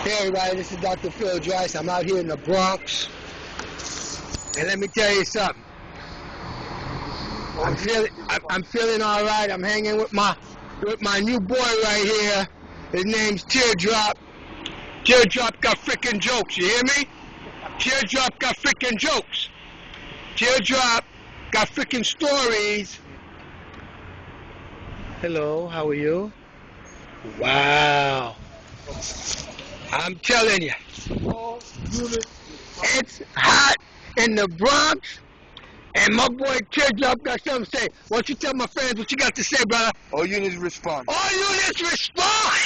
Hey everybody, this is Dr. Phil DRICE. I'm out here in the Bronx, and let me tell you something. I'm feeling all right. I'm hanging with my new boy right here. His name's Teardrop. Teardrop got freaking jokes. You hear me? Teardrop got freaking jokes. Teardrop got freaking stories. Hello, how are you? Wow. I'm telling you, it's hot in the Bronx, and my boy Teardrop got something to say. Why don't you tell my friends what you got to say, brother? All units respond. All units respond!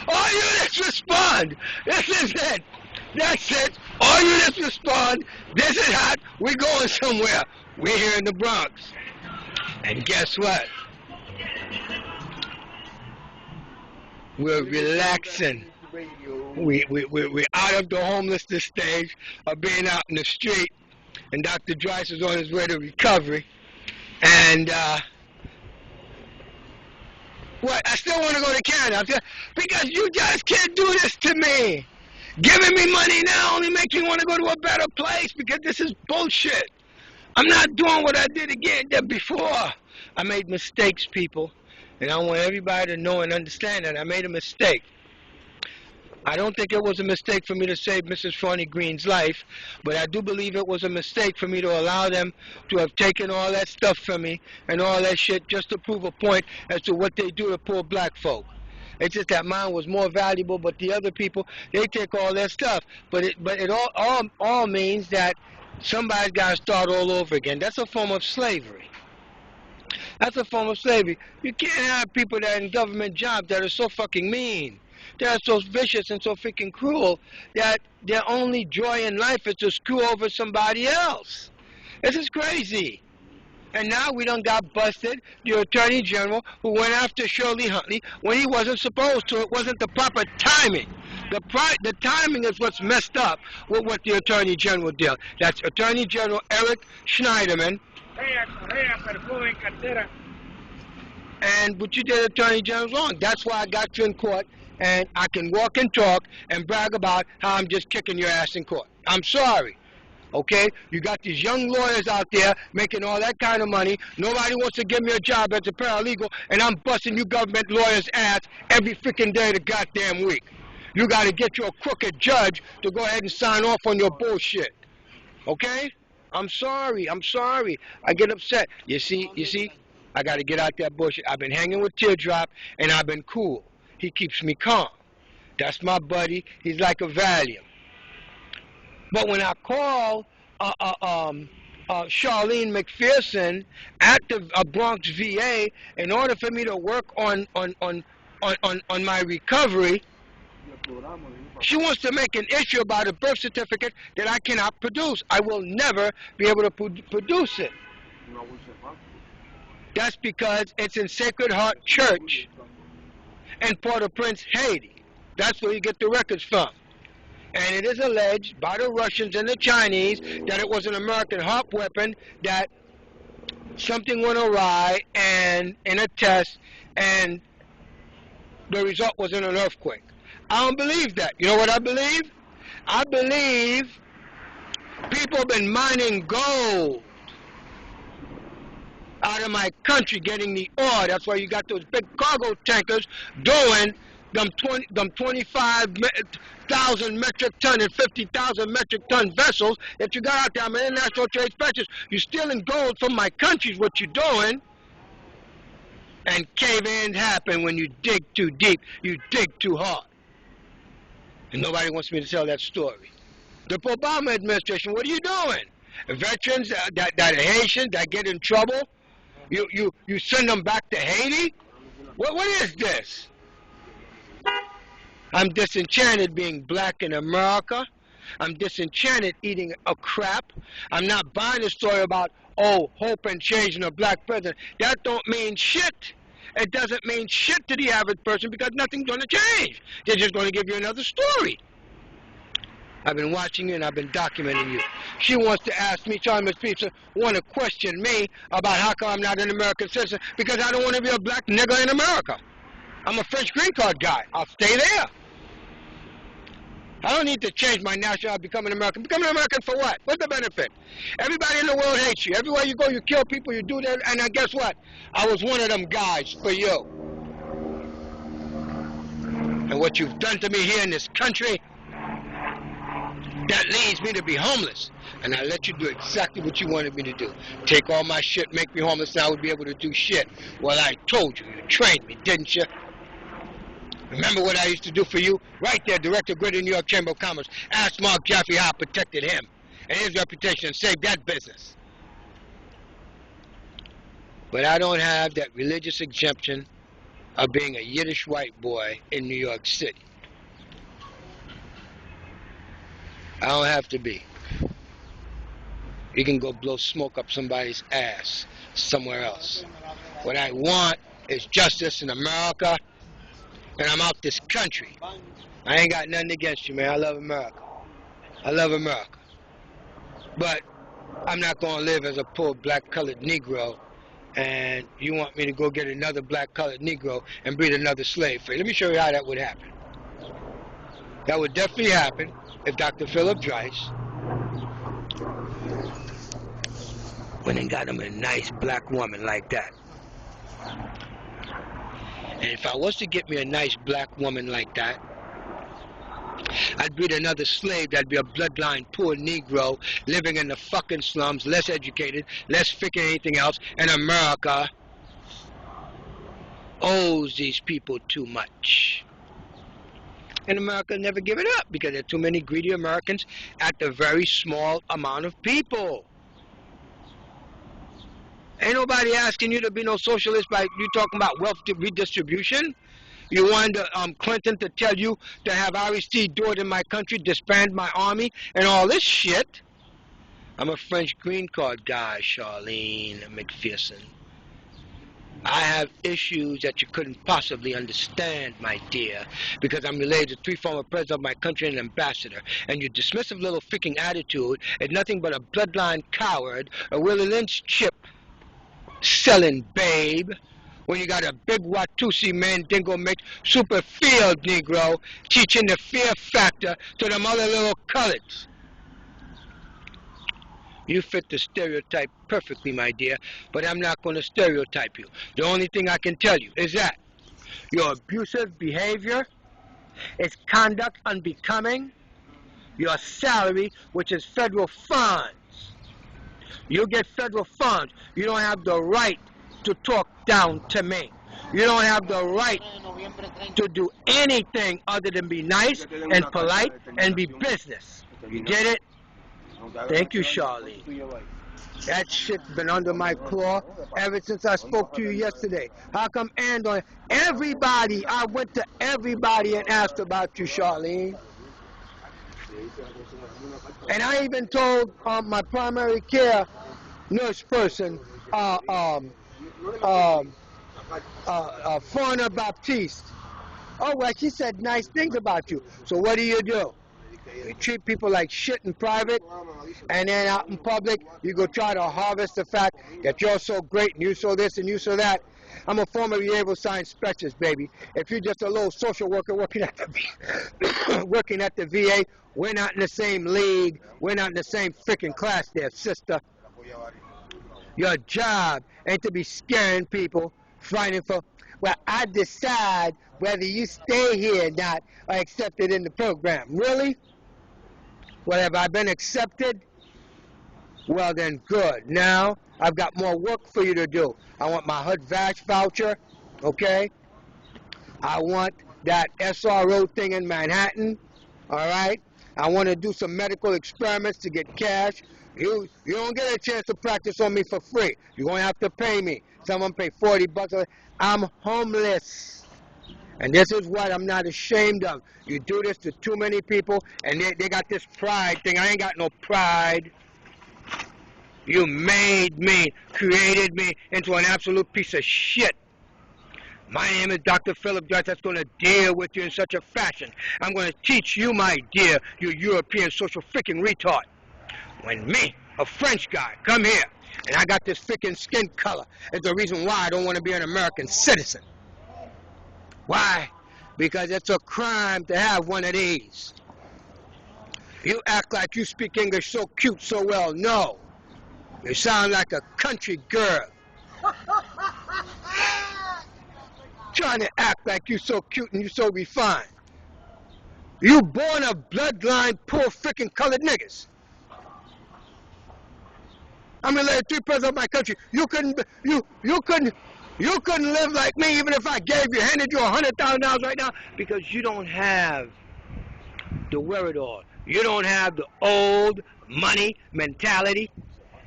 All units respond! This is it! That's it! All units respond! This is hot! We're going somewhere! We're here in the Bronx. And guess what? We're relaxing. We're out of the homelessness stage of being out in the street. And Dr. DRICE is on his way to recovery. And, what? I still want to go to Canada. Because you guys can't do this to me. Giving me money now only makes me want to go to a better place because this is bullshit. I'm not doing what I did before. I made mistakes, people. And I want everybody to know and understand that I made a mistake. I don't think it was a mistake for me to save Mrs. FRONIE Green's life, but I do believe it was a mistake for me to allow them to have taken all that stuff from me and all that shit just to prove a point as to what they do to poor black folk. It's just that mine was more valuable, but the other people, they take all that stuff. But it all means that somebody's got to start all over again. That's a form of slavery. That's a form of slavery. You can't have people that are in government jobs that are so fucking mean. They're so vicious and so freaking cruel that their only joy in life is to screw over somebody else. This is crazy. And now we done got busted, the Attorney General, who went after Shirley Huntley when he wasn't supposed to. It wasn't the proper timing. The timing is what's messed up with what the Attorney General did. That's Attorney General Eric Schneiderman. And what you did, Attorney General's wrong. That's why I got you in court, and I can walk and talk and brag about how I'm just kicking your ass in court. I'm sorry. Okay? You got these young lawyers out there making all that kind of money. Nobody wants to give me a job as a paralegal, and I'm busting you government lawyers' ass every freaking day of the goddamn week. You got to get your crooked judge to go ahead and sign off on your bullshit. Okay? I'm sorry. I get upset. You see? I got to get out that bullshit. I've been hanging with Teardrop, and I've been cool. He keeps me calm. That's my buddy. He's like a Valium. But when I call Charlene McPherson at the Bronx VA in order for me to work on my recovery, she wants to make an issue about a birth certificate that I cannot produce. I will never be able to produce it. That's because it's in Sacred Heart Church in Port-au-Prince, Haiti. That's where you get the records from. And it is alleged by the Russians and the Chinese that it was an American HARP weapon, that something went awry and in a test, and the result was in an earthquake. I don't believe that. You know what I believe? I believe people have been mining gold out of my country, getting the ore. That's why you got those big cargo tankers doing them 25,000 metric ton and 50,000 metric ton vessels that you got out there. I'm an international trade specialist. You're stealing gold from my country is what you're doing. And cave-ins happen when you dig too deep. You dig too hard. And nobody wants me to tell that story. The Obama administration, what are you doing? Veterans that are Haitians that get in trouble, you send them back to Haiti? What is this? I'm disenchanted being black in America. I'm disenchanted eating a crap. I'm not buying a story about, oh, hope and change in a black president. That don't mean shit. It doesn't mean shit to the average person because nothing's going to change. They're just going to give you another story. I've been watching you and I've been documenting you. She wants to ask me, Charmaine people want to question me about how come I'm not an American citizen because I don't want to be a black nigger in America. I'm a French green card guy. I'll stay there. I don't need to change my nationality, become an American. Become an American for what? What's the benefit? Everybody in the world hates you. Everywhere you go, you kill people, you do that. And guess what? I was one of them guys for you. And what you've done to me here in this country, that leads me to be homeless. And I let you do exactly what you wanted me to do. Take all my shit, make me homeless, and I would be able to do shit. Well, I told you. You trained me, didn't you? Remember what I used to do for you? Right there, Director Grid in New York Chamber of Commerce. Ask Mark Jaffe how I protected him and his reputation and saved that business. But I don't have that religious exemption of being a Yiddish white boy in New York City. I don't have to be. You can go blow smoke up somebody's ass somewhere else. What I want is justice in America, and I'm out this country. I ain't got nothing against you, man. I love America. I love America. But I'm not going to live as a poor black-colored Negro, and you want me to go get another black-colored Negro and breed another slave for you. Let me show you how that would happen. That would definitely happen if Dr. Philip Drice went and got him a nice black woman like that. And if I was to get me a nice black woman like that, I'd breed another slave that'd be a bloodline poor Negro living in the fucking slums, less educated, less freaking anything else, and America owes these people too much. And America never give it up because there are too many greedy Americans at the very small amount of people. Ain't nobody asking you to be no socialist by you talking about wealth redistribution. You want Clinton to tell you to have Aristide do it in my country, disband my army, and all this shit. I'm a French green card guy, Charmaine McPherson. I have issues that you couldn't possibly understand, my dear, because I'm related to 3 former presidents of my country and an ambassador. And your dismissive little freaking attitude is nothing but a bloodline coward, a Willie Lynch chip selling babe, when you got a big Watusi Mandingo make super field Negro teaching the fear factor to them other little coloreds. You fit the stereotype perfectly, my dear, but I'm not going to stereotype you. The only thing I can tell you is that your abusive behavior is conduct unbecoming, your salary, which is federal funds. You get federal funds. You don't have the right to talk down to me. You don't have the right to do anything other than be nice and polite and be business. You get it? Thank you, Charlie. That shit's been under my claw ever since I spoke to you yesterday. How come Andon, everybody, I went to everybody and asked about you, Charlene. And I even told my primary care nurse person, Fauna Baptiste. Oh, well, she said nice things about you. So what do? You treat people like shit in private, and then out in public, you go try to harvest the fact that you're so great, and you so this, and you so that. I'm a former behavioral science specialist, baby. If you're just a little social worker working at the VA, we're not in the same league. We're not in the same freaking class there, sister. Your job ain't to be scaring people, fighting for, well, I decide whether you stay here or not or accepted in the program. Really? Well, have I been accepted? Well, then good. Now, I've got more work for you to do. I want my HUD-VASH voucher, okay? I want that SRO thing in Manhattan, all right? I want to do some medical experiments to get cash. You don't get a chance to practice on me for free. You're going to have to pay me. Someone pay $40. I'm homeless. And this is what I'm not ashamed of. You do this to too many people, and they got this pride thing. I ain't got no pride. You made me, created me into an absolute piece of shit. My name is Dr. Philip Drice. That's going to deal with you in such a fashion. I'm going to teach you, my dear, you European social freaking retard. When me, a French guy, come here, and I got this freaking skin color, is the reason why I don't want to be an American citizen. Why because it's a crime to have one of these. You act like you speak English so cute, so well. No. You sound like a country girl. Trying to act like you so cute and you so refined. You born of bloodline poor freaking colored niggas. I'm related to 3% of my country. You couldn't live like me even if I handed you $100,000 right now, because you don't have the wherewithal. You don't have the old money mentality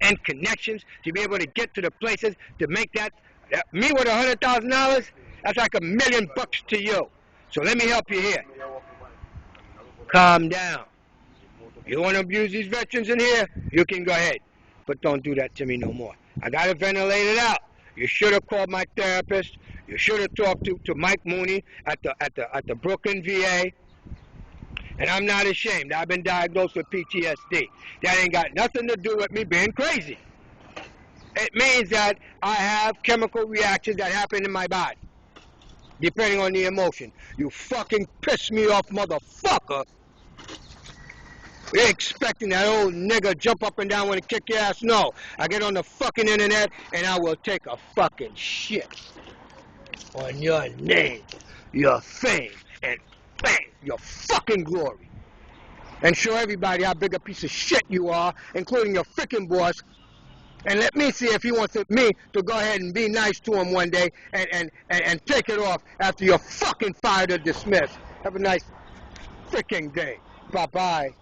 and connections to be able to get to the places to make that. Me with $100,000, that's like $1 million to you. So let me help you here. Calm down. You want to abuse these veterans in here? You can go ahead. But don't do that to me no more. I got to ventilate it out. You should have called my therapist. You should have talked to Mike Mooney at the Brooklyn VA. And I'm not ashamed. I've been diagnosed with PTSD. That ain't got nothing to do with me being crazy. It means that I have chemical reactions that happen in my body, depending on the emotion. You fucking piss me off, motherfucker. You're expecting that old nigga jump up and down when he kick your ass? No. I get on the fucking internet and I will take a fucking shit on your name, your fame, and bang, your fucking glory. And show everybody how big a piece of shit you are, including your freaking boss. And let me see if he wants me to go ahead and be nice to him one day and take it off after you're fucking fired or dismissed. Have a nice freaking day. Bye-bye.